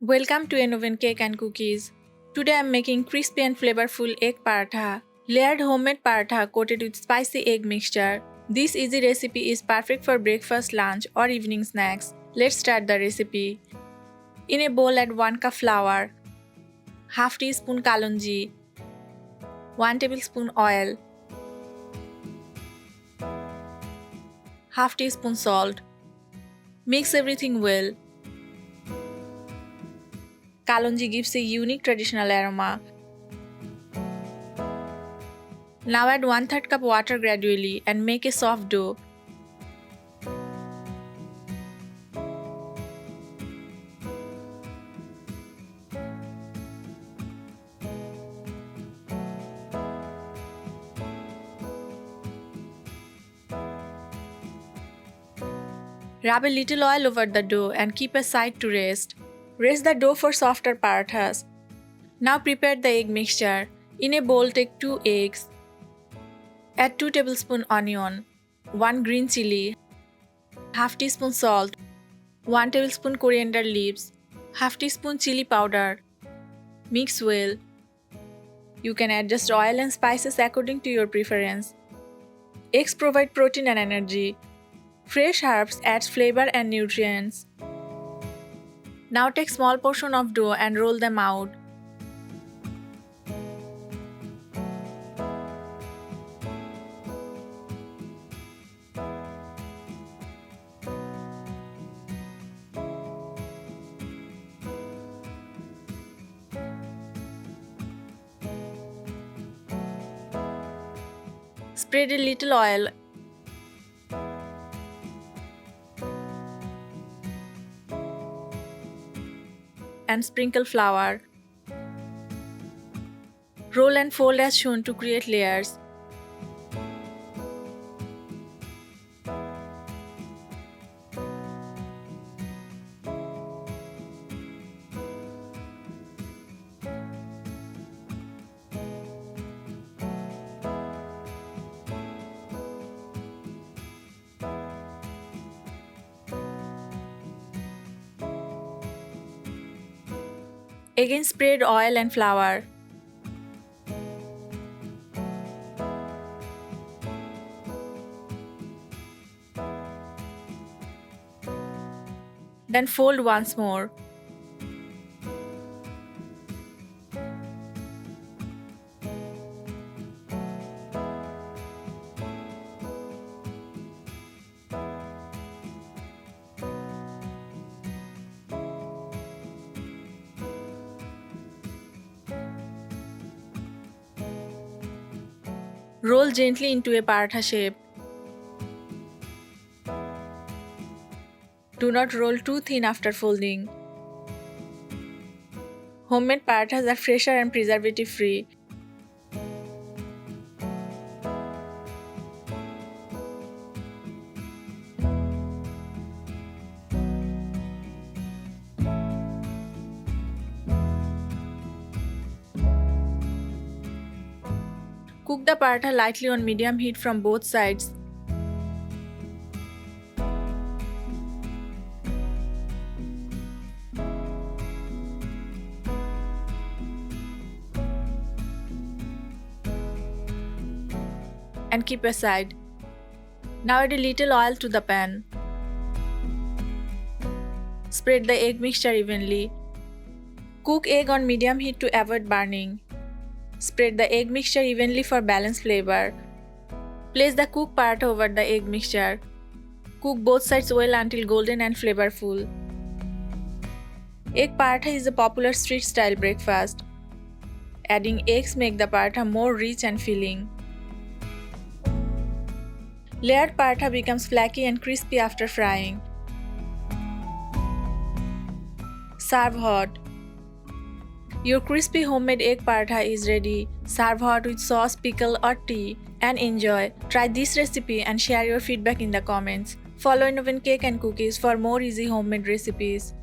Welcome to an oven cake and cookies. Today I am making crispy and flavorful egg paratha, layered homemade paratha coated with spicy egg mixture. This easy recipe is perfect for breakfast, lunch or evening snacks. Let's start the recipe. In a bowl add 1 cup flour, half teaspoon kalonji, 1 tablespoon oil, half teaspoon salt. Mix everything well. Kalonji gives a unique traditional aroma. Now add 1/3 cup water gradually and make a soft dough. Rub a little oil over the dough and keep aside to rest. Rest the dough for softer parathas. Now prepare the egg mixture. In a bowl take 2 eggs. Add 2 tablespoon onion, 1 green chilli, half teaspoon salt, 1 tablespoon coriander leaves, half teaspoon chili powder. Mix well. You can adjust oil and spices according to your preference. Eggs provide protein and energy. Fresh herbs adds flavor and nutrients. Now take small portion of dough and roll them out. Spread a little oil and sprinkle flour. Roll and fold as shown to create layers. Again spread oil and flour. Then fold once more. Roll gently into a paratha shape. Do not roll too thin after folding. Homemade parathas are fresher and preservative free. Cook the paratha lightly on medium heat from both sides. And keep aside. Now add a little oil to the pan. Spread the egg mixture evenly. Cook egg on medium heat to avoid burning. Spread the egg mixture evenly for balanced flavor. Place the cooked paratha over the egg mixture. Cook both sides well until golden and flavorful. Egg paratha is a popular street-style breakfast. Adding eggs make the paratha more rich and filling. Layered paratha becomes flaky and crispy after frying. Serve hot. Your crispy homemade egg paratha is ready. Serve hot with sauce, pickle or tea and enjoy. Try this recipe and share your feedback in the comments. Follow Oven Cake and Cookies for more easy homemade recipes.